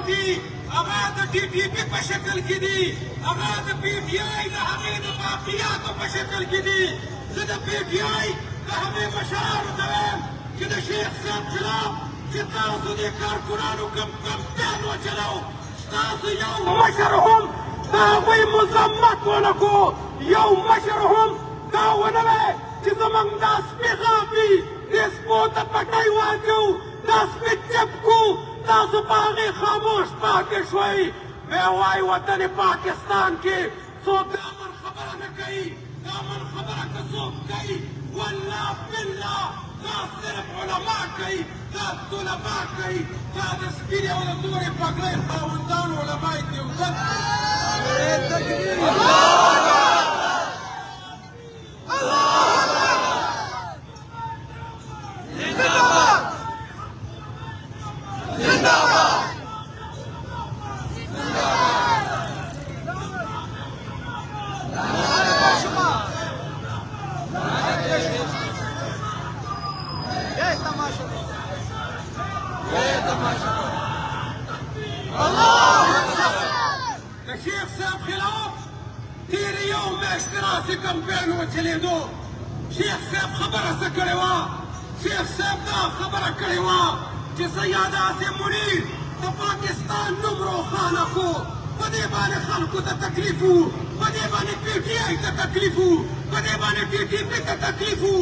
دي هغه د ټي ټي پي په شکل کې دي هغه د پي ټي آی د هغې د باقیاتو په شکل کې دي زه د پي ټي آی د هغې مشرانو ته وایم چې د شیخ صاحب خلاف چې تاسو دې کارکونانو کوم کمپین وچلو ستاسو یو مشر هم د هغوی مذمت ونه کړو یو مشر هم دا ونه وی چې زموږ دا سپي غاپي دې سپو ته پټی واچوو دا سپي چپ کړو تاسو په هغې خاموش پاتې شوئ بیا وایي وطن پاکستان کې څوک د امن خبره نه کوي د امن خبره که څوک کوي والله بالله دا صرف علما کوي دا طلبا کوي دا د سپینې او د تورې پګړۍ خاوندان علمای دیوبند د شیخ صاحب خلاف تېرې یو میاشت راسې کمپین وچلېدو شیخ صاحب خبره څه کړې وه شیخ صاحب دا خبره کړې وه چې سید عاصم منیر د پاکستان نوم روښانه کړو په دې باندې خلکو ته تکلیف و په دې باندې پي ټي آی ته تکلیف و په دې باندې ټي ټي پي ته تکلیف و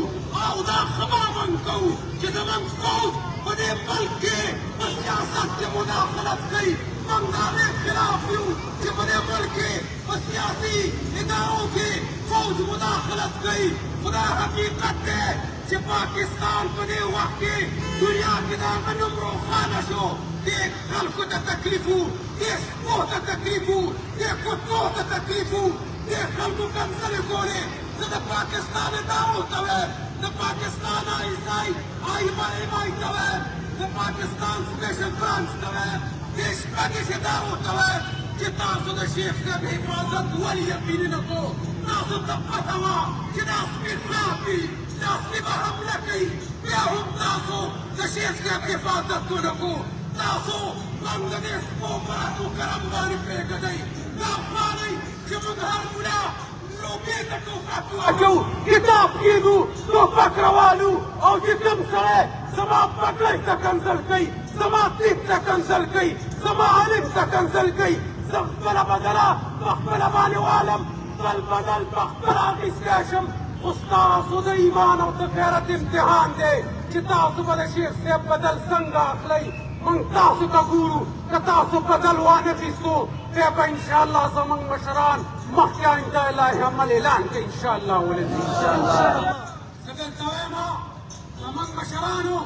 او دا خبره موږ کوو چې زموږ فوج په دې ملک کې په سیاست کې مداخلت کوي موږ د هغې خلاف یو چې په دې ملک کې په سیاسي ادارو کې فوج مداخلت کوي خو دا حقیقت دی چې پاکستان په دې وخت کې دنیا کې د هغه نوم روښانه شو دې خلکو ته تکلیف و دې سپو ته تکلیف و دې کتو ته تکلیف و دې خلکو کنځلې کولې زه د پاکستان ادارو ته وایم د پاکستان آی ته وایم د پاکستان سپیشل برانچ ته وایم دې شپږیش ادارو ته وایم چې تاسو د شیخ صاحب حفاظت ولې یقیني نه کړو تاسو ته پته وه چې دا سپي خلاپي دا سپي به حمله کوي بیا هم تاسو د شیخ صاحب حفاظت ونه کړو تاسو موږ د دې سپو په راتو کرم باندې پرېږدئ دا غواړئ چې موږ هر ملا لوبې ته ټوپک واچوو کتاب کېږو ټوپک روانو او چې کوم سړی زما پګړۍ ته کنځل کوي زما طب ته کنځل کوي زما علم ته کنځل کوي زه خپله بدله په خپله باندې والم بل بدل په خپله اخیستی شم خو ستاسو د ایمان او د غیرت امتحان دی چې تاسو به د شیخ صاحب بدل څنګه اخلئ موږ تاسو ته ګورو که تاسو بدل وانخیستو بیا به انشاءالله زموږ مشران مخکې آینده الهي عمل اعلان کوي انشاءالله ولدي انشاءالله زه دلته وایم زموږ مشرانو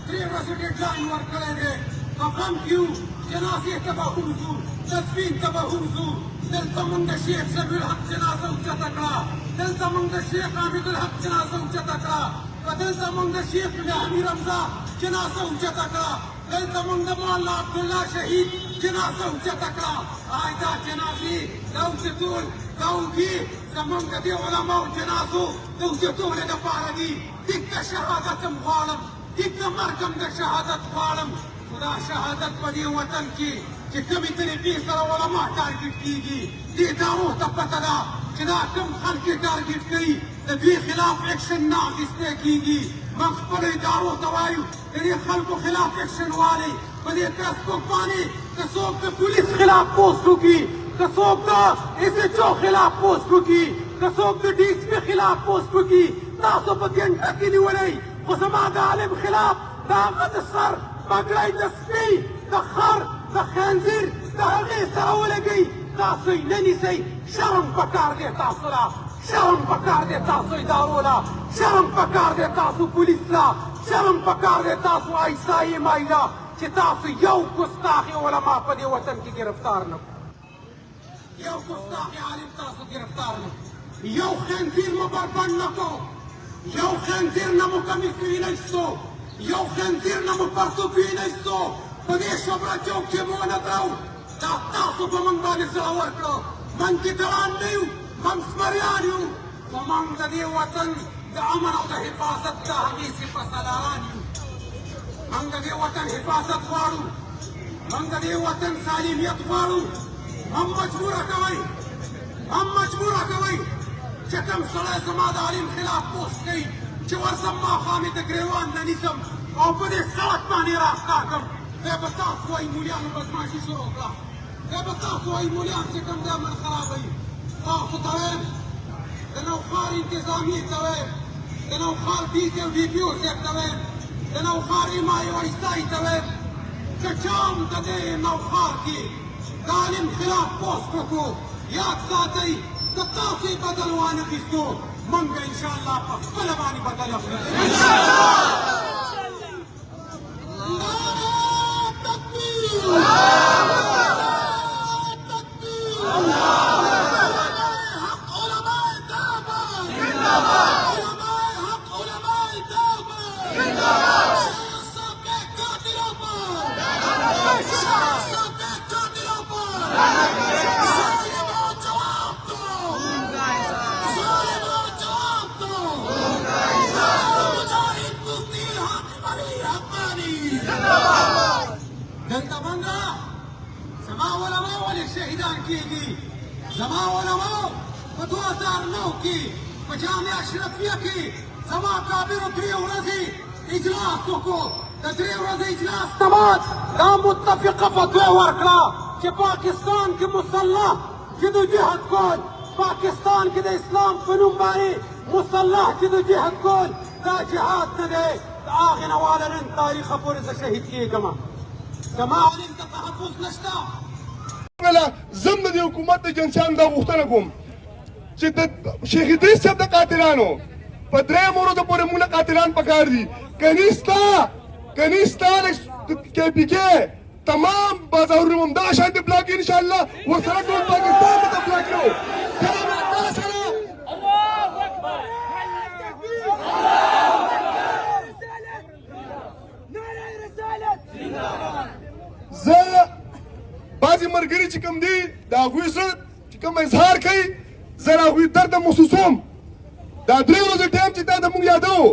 3 ورځې ډېډلاین ورکړی دی په غم کې یو جنازې ته به هم ځو تدفین ته به هم ځو دلته موږ د شیخ سمیع الحق جنازه اوچته کړه دلته موږ د شیخ حامد الحق جنازه اوچته کړه که دلته موږ د شیخ امیر حمزه جنازه اوچته کړه دلته موږ د مولا عبدالله شهید جنازه اوچته کړه آی دا جنازې د اوچتول دا اوږې زموږ د دې علماو جنازو د اوچتولو دپاره دي دیګ د شهادت هم غواړم دیګ د مرګ هم د شهادت غواړم خو دا شهادت په دې وطن کې چې کومې طریقې سره علما ټارګېټ کېږي دې ادارو ته پته ده چې دا کوم خلک یې ټارګېټ کوي د دوی خلاف اکشن نه اخیستی کېږي موږ خپلو ادارو ته وایو د دې خلکو خلاف اکشن والئ په دې فیسبوک باندې که څوک د پولیس خلاف پوسټ وکړي که څوک د ایس ایچ او خلاف پوسټ وکړي که څوک د ډي ایس پي خلاف پوسټ وکړي تاسو په ګنټه کې نیولئ خو زما د عالم خلاف د هغه د سر پګړۍ د سپي د خر د خنزیر د هغې سره ولګئ تاسو یې نه نیسئ شرم پکار دی تاسو له شرم پکار دی تاسو ادارو له شرم پکار دی تاسو پولیس له شرم پکار دی تاسو ایسایي مای له چې تاسو یو ګستاخي علما په دې وطن کې ګرفتار نه کړو یو ګستاخي عالم تاسو ګرفتار نه کړو یو خنزیر مو بربند نه کړو یو خنزیر نه مو کمیس وینایستو یو خنزیر نه مو پرتوب وینایستو په دې شبره چوک کې مو ونه درو دا تاسو په موږ باندې زړه ورکړو موږ ټیټران نه یو موږ زمریان یو خو موږ د دې وطن د امن او د حفاظت د هغې سپهسالاران یو موږ د دې وطن حفاظت غواړو من د دې وطن سالمیت غواړو هم مجبوره کوئ چې کوم سړی زما د علیم خلاف پوسټ کوي چې ورځم ماښام یې د ګریوان نه نیسم او په دې سړک باندې راښکار کړم دی به تاسو وایي مولیانو بدماشي شروع کړه دی به تاسو وایي مولیان چې کوم دی عمل خرابوي تاسو ته وایم د نوښار انتظامي ته وایم د نوښار ډي سي او ډي پي او صاحب ته وایم د نوښار امای وایسای ته وایم که چا هم د دې نوښار کې د علیم خلاف پوسټ وکړو یاد ساتئ که تاسو یې بدل وانخیستو موږ به انشاءالله په خپله باندې بدل اخلو دلته منګه زما علما ولې شهیدان کېږي زما علما په 2009 کې په جامع اشرفیه کې زما کابرو 3 ورځې اجلاس وکړو د 3 ورځې اجلاس نه بعد دا متفقه فتوا ورکړه چې پاکستان کې مسلح جدوجهد کول پاکستان کې د اسلام په نوم باندې مسلح جدوجهد کول دا جهاد نه دی د هغې نه واله نن تاریخه پورې زه شهید کېږم زما علم ته تحفظ نشته زم د حکومت د جنسیانو دا غوښتنه کوم چې د شیخ ادریس صاحب د قاتلانو په 3 ورځو پورې موږ قاتلان پکار دي کني ستا کې پی کې تمام بازارونه همدا شانتې بلاک انشاءالله ورسره ټول پاکستان به بلاک کړو زه بعضې ملګري چې کوم دي د هغوی زړه چې کوم اظهار کوي زه د هغوی درد محسوسوم دا 3 ورځې ټایم چې تا ته موږ یادوو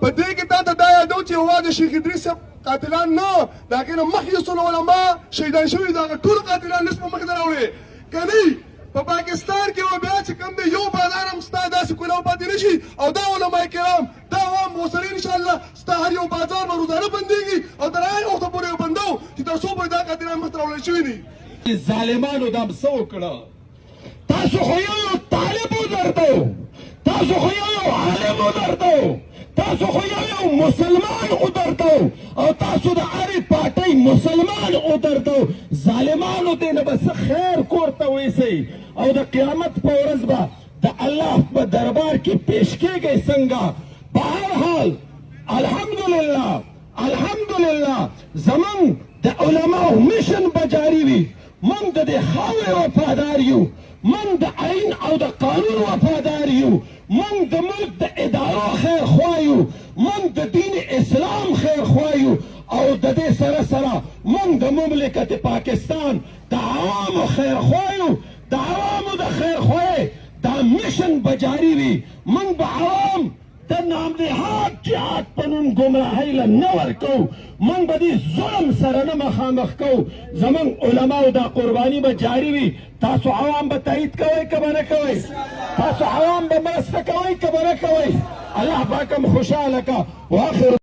په دې کې تا ته دا یادوو چې یوازې شیخ ادریس صاحب قاتلان نه د هغې نه مخکې څو علما شهیدان شوي د هغه ټول قاتلان لست په مخې ته راوړې که نه په پاکستان کې به بیا چې کوم دی یو بازار هم ستا داسې کولاو پاتې نه شي او دا علما کرام دا عوام ورسره انشاءالله ستا هر یو بازار به روزانه بندېږي او تر هغې وخته پورې به بندو چې تر څو پورې دا قاتلان مخته راوړل شوي دي ظالمانو دا څه وکړه تاسو خو یو طالب ودرته تاسو خو یو عالم ودرته تاسو خو یو مسلمان ودرته او تاسو د هرې پارټۍ مسلمان ودرته ظالمانو دې نه به څه خیر کور ته ویسئ او د قیامت په ورځ به د الله په دربار کې پیش کېږئ څنګه په هر حال الحمدلله زمونږ د علماو مشن به جاري وي موږ د دې خاورې وفادار یو موږ د آئین او د قانون وفادار یو موږ د ملک د ادارو خیر خوا یو موږ د دین اسلام خیر خوا یو او د دې سره سره موږ د مملکت پاکستان د عوامو خیر خوا یو د عوامو د خیر خوای دا مشن به جاري وي موږ به عوام د نامنهاد جهاد په نوم ګمراهۍ له نه ورکوو موږ به دې ظلم سره نه مخامخ کوو زموږ علماو دا قرباني به جاري وي تاسو عوام به تایید کوئ که به نه کوئ تاسو عوام به مرسته کوئ که به نه کوئ الله پاک هم خوشحاله که واخر